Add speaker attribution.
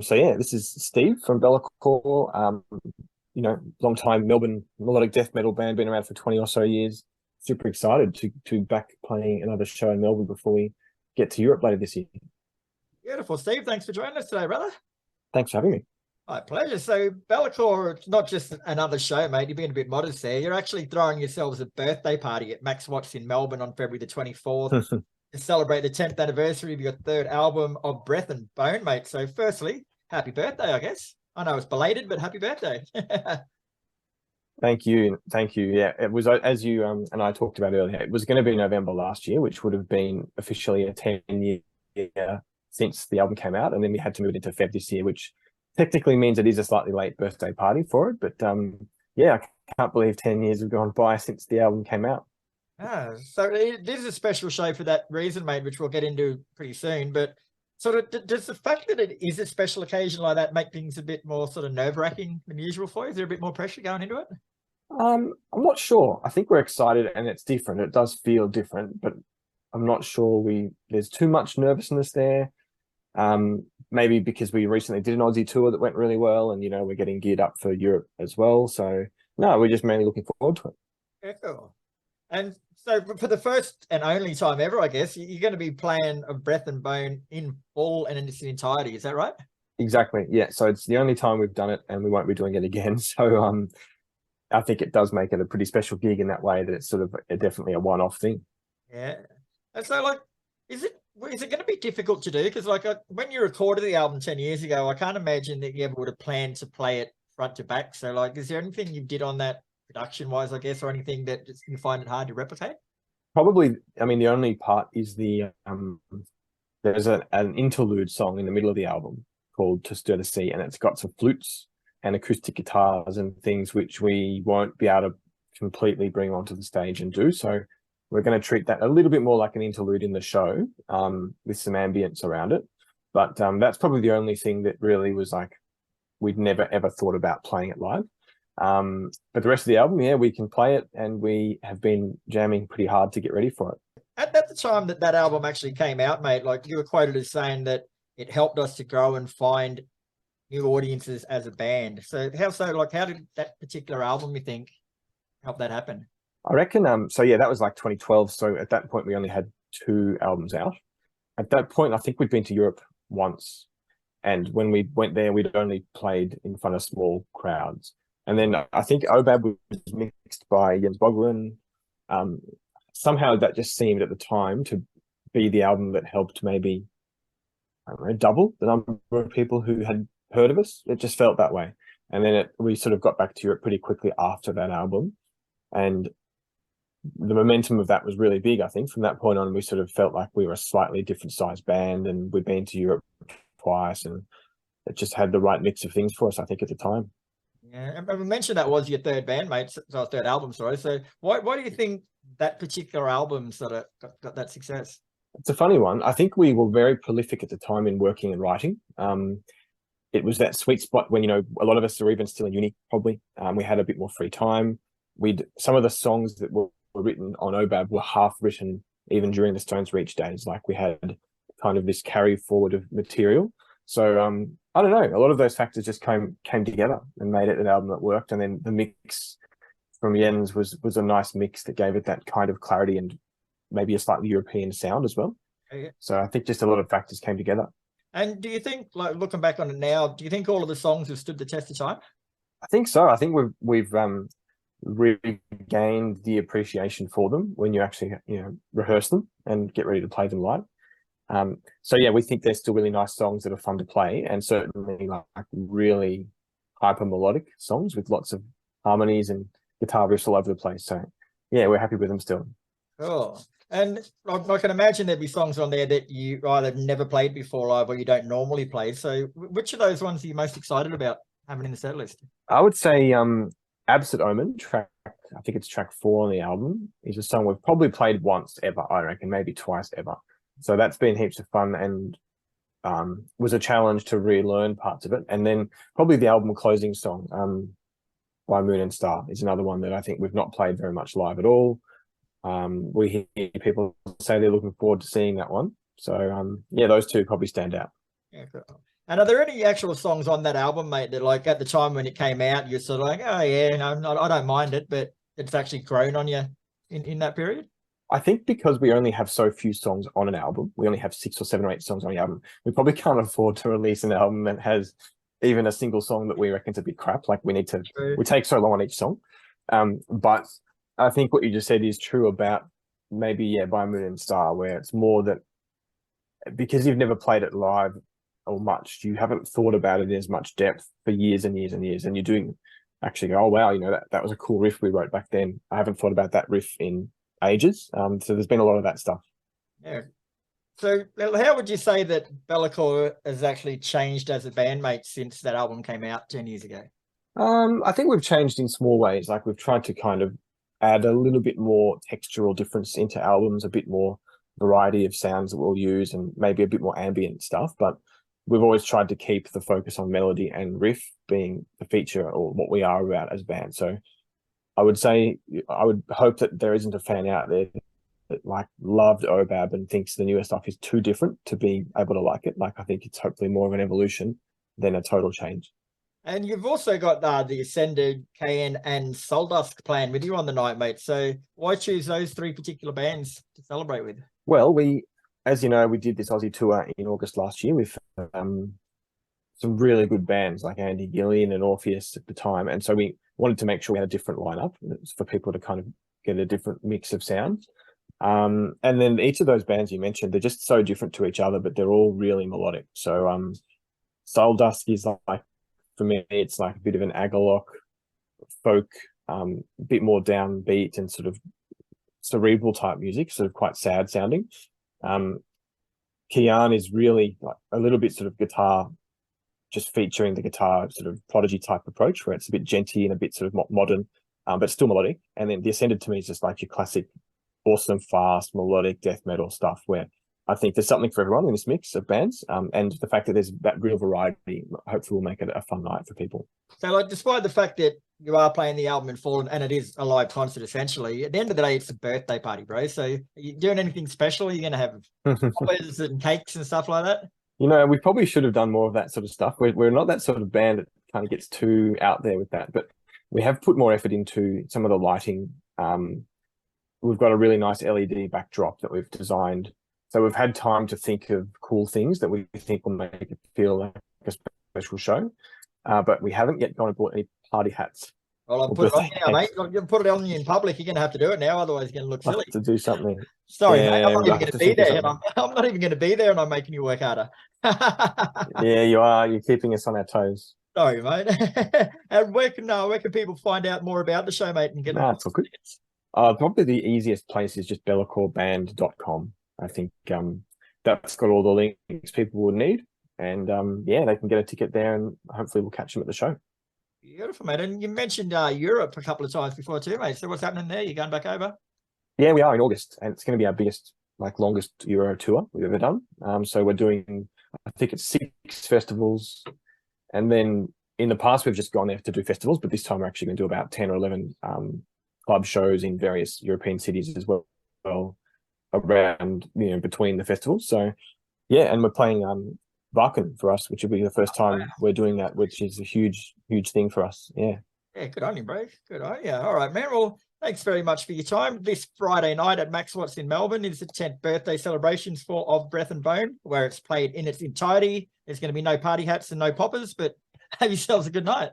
Speaker 1: So yeah, this is Steve from LAKOR. Long time Melbourne melodic death metal band, been around for 20 or so years. Super excited to back playing another show in Melbourne before we get to Europe later this year.
Speaker 2: Beautiful, Steve. Thanks for joining us today, brother.
Speaker 1: Thanks for having me.
Speaker 2: My pleasure. So, LAKOR, it's not just another show, mate. You're being a bit modest there. You're actually throwing yourselves a birthday party at Max Watts in Melbourne on February the 24th to celebrate the 10th anniversary of your third album of Breath and Bone, mate. So, firstly, happy birthday, I guess. I know it's belated, but happy birthday.
Speaker 1: Thank you. Yeah, it was, as you and I talked about earlier, it was going to be November last year, which would have been officially a 10-year since the album came out, and then we had to move it into Feb this year, which technically means it is a slightly late birthday party for it. But yeah, I can't believe 10 years have gone by since the album came out.
Speaker 2: So it is a special show for that reason, mate, which we'll get into pretty soon. But sort of, does the fact that it is a special occasion like that make things a bit more sort of nerve-wracking than usual for you? Is there a bit more pressure going into it?
Speaker 1: I'm not sure. I think we're excited and it's different. It does feel different, but I'm not sure there's too much nervousness there. Maybe because we recently did an Aussie tour that went really well, and we're getting geared up for Europe as well. So no, we're just mainly looking forward to it.
Speaker 2: Yeah, cool. And so for the first and only time ever, I guess, you're going to be playing a Breath and Bone in full and in its entirety. Is that right?
Speaker 1: Exactly. Yeah. So it's the only time we've done it, and we won't be doing it again. So I think it does make it a pretty special gig in that way, that it's sort of definitely a one-off thing.
Speaker 2: Yeah. And so, like, is it going to be difficult to do? Because, like, when you recorded the album 10 years ago, I can't imagine that you ever would have planned to play it front to back. So, like, is there anything you did on that production-wise, I guess, or anything that you find it hard to replicate?
Speaker 1: Probably, I mean, the only part is there's an interlude song in the middle of the album called To Stir the Sea, and it's got some flutes and acoustic guitars and things which we won't be able to completely bring onto the stage and do. So we're going to treat that a little bit more like an interlude in the show, with some ambience around it. But that's probably the only thing that really was like, we'd never ever thought about playing it live. But the rest of the album, yeah, we can play it, and we have been jamming pretty hard to get ready for it.
Speaker 2: At the time that album actually came out, mate, like, you were quoted as saying that it helped us to grow and find new audiences as a band. So how did that particular album, you think, help that happen?
Speaker 1: I reckon, so yeah, that was like 2012. So at that point, we only had 2 albums out. At that point, I think we'd been to Europe once. And when we went there, we'd only played in front of small crowds. And then I think Obab was mixed by Jens Bogren. Somehow that just seemed at the time to be the album that helped maybe, I don't know, double the number of people who had heard of us. It just felt that way. And then we sort of got back to Europe pretty quickly after that album. And the momentum of that was really big. I think from that point on, we sort of felt like we were a slightly different sized band, and we'd been to Europe twice, and it just had the right mix of things for us, I think, at the time.
Speaker 2: Yeah, and we mentioned that was your third bandmate, so third album, sorry. So why do you think that particular album sort of got that success?
Speaker 1: It's a funny one. I think we were very prolific at the time in working and writing. It was that sweet spot when, a lot of us are even still in uni, probably. We had a bit more free time. Some of the songs that were written on Obab were half written even during the Stones Reach days. Like, we had kind of this carry forward of material. So I don't know, a lot of those factors just came together and made it an album that worked. And then the mix from Jens was a nice mix that gave it that kind of clarity and maybe a slightly European sound as well.
Speaker 2: Yeah.
Speaker 1: So I think just a lot of factors came together.
Speaker 2: And do you think, like, looking back on it now, do you think all of the songs have stood the test of time?
Speaker 1: I think so. I think we've regained the appreciation for them when you actually rehearse them and get ready to play them live. So yeah, we think they're still really nice songs that are fun to play, and certainly like really hyper melodic songs with lots of harmonies and guitar riffs all over the place. So yeah, we're happy with them still.
Speaker 2: Oh, and I can imagine there'd be songs on there that you either never played before live or you don't normally play. So which of those ones are you most excited about having in the set list?
Speaker 1: I would say Absent Omen, track, I think it's track 4 on the album, is a song we've probably played once ever, I reckon, maybe twice ever. So that's been heaps of fun, and was a challenge to relearn parts of it. And then probably the album closing song, By Moon and Star, is another one that I think we've not played very much live at all. We hear people say they're looking forward to seeing that one. So yeah, those two probably stand out.
Speaker 2: Yeah, cool. And are there any actual songs on that album, mate, that like at the time when it came out, you're sort of like, oh yeah, no, I don't mind it, but it's actually grown on you in that period?
Speaker 1: I think because we only have so few songs on an album, we only have 6 or 7 or 8 songs on the album. We probably can't afford to release an album that has even a single song that we reckon's a bit crap. Like we take so long on each song. But I think what you just said is true about maybe, yeah, By Moon and Star, where it's more that because you've never played it live or much, you haven't thought about it in as much depth for years and years and years. And you're doing actually go, oh wow, that was a cool riff we wrote back then. I haven't thought about that riff in ages. So there's been a lot of that stuff.
Speaker 2: Yeah. So how would you say that LAKOR has actually changed as a bandmate since that album came out 10 years ago?
Speaker 1: I think we've changed in small ways. Like we've tried to kind of add a little bit more textural difference into albums, a bit more variety of sounds that we'll use, and maybe a bit more ambient stuff. But we've always tried to keep the focus on melody and riff being the feature or what we are about as a band. So I would hope that there isn't a fan out there that like loved Obab and thinks the newer stuff is too different to be able to like it. Like I think it's hopefully more of an evolution than a total change.
Speaker 2: And you've also got the Ascended, KN, and Soldusk playing with you on the night, mate. So why choose those 3 particular bands to celebrate with?
Speaker 1: Well, as you know, we did this Aussie tour in August last year with some really good bands like Andy Gillian and Orpheus at the time. And so we wanted to make sure we had a different lineup for people to kind of get a different mix of sounds. And then each of those bands you mentioned, they're just so different to each other, but they're all really melodic. So Soul Dusk is like, for me, it's like a bit of an Agalloch folk, a bit more downbeat and sort of cerebral type music, sort of quite sad sounding. Kian is really like a little bit sort of guitar, just featuring the guitar sort of Prodigy type approach, where it's a bit genty and a bit sort of modern, but still melodic. And then the Ascended to me is just like your classic, awesome, fast, melodic death metal stuff, where I think there's something for everyone in this mix of bands. And the fact that there's that real variety, hopefully will make it a fun night for people. So
Speaker 2: like, despite the fact that you are playing the album in full and it is a live concert, essentially, at the end of the day, it's a birthday party, bro. So are you doing anything special? Are you going to have offers and cakes and stuff like that?
Speaker 1: We probably should have done more of that sort of stuff. We're not that sort of band that kind of gets too out there with that, but we have put more effort into some of the lighting. We've got a really nice LED backdrop that we've designed. So we've had time to think of cool things that we think will make it feel like a special show. But we haven't yet gone and bought any party hats.
Speaker 2: Well, I'll put it on now, mate. You'll put it on you in public. You're going to have to do it now. Otherwise, you're going to look silly.
Speaker 1: To do something.
Speaker 2: Sorry, mate. I'm not even going to be there. I'm not even going to be there, and I'm making you work harder.
Speaker 1: Yeah, you are. You're keeping us on our toes.
Speaker 2: Sorry, mate. And where can people find out more about the show, mate? And get
Speaker 1: it's all good. Probably the easiest place is just bellacorband.com. I think that's got all the links people would need. And yeah, they can get a ticket there and hopefully we'll catch them at the show.
Speaker 2: Beautiful, mate. And you mentioned Europe a couple of times before too, mate. So what's happening there? You going back over?
Speaker 1: Yeah, we are in August, and it's going to be our biggest, longest Euro tour we've ever done. So we're doing, I think it's 6 festivals. And then in the past, we've just gone there to do festivals, but this time we're actually going to do about 10 or 11 club shows in various European cities as well, around, between the festivals. So yeah, and we're playing Wacken for us, which will be the first time we're doing that, which is a huge thing for us. Yeah,
Speaker 2: good on you, bro. Good on you. All right, man. Well, thanks very much for your time. This Friday night at Max Watts in Melbourne is the 10th birthday celebrations of Breath and Bone, where it's played in its entirety. There's going to be no party hats and no poppers, but have yourselves a good night.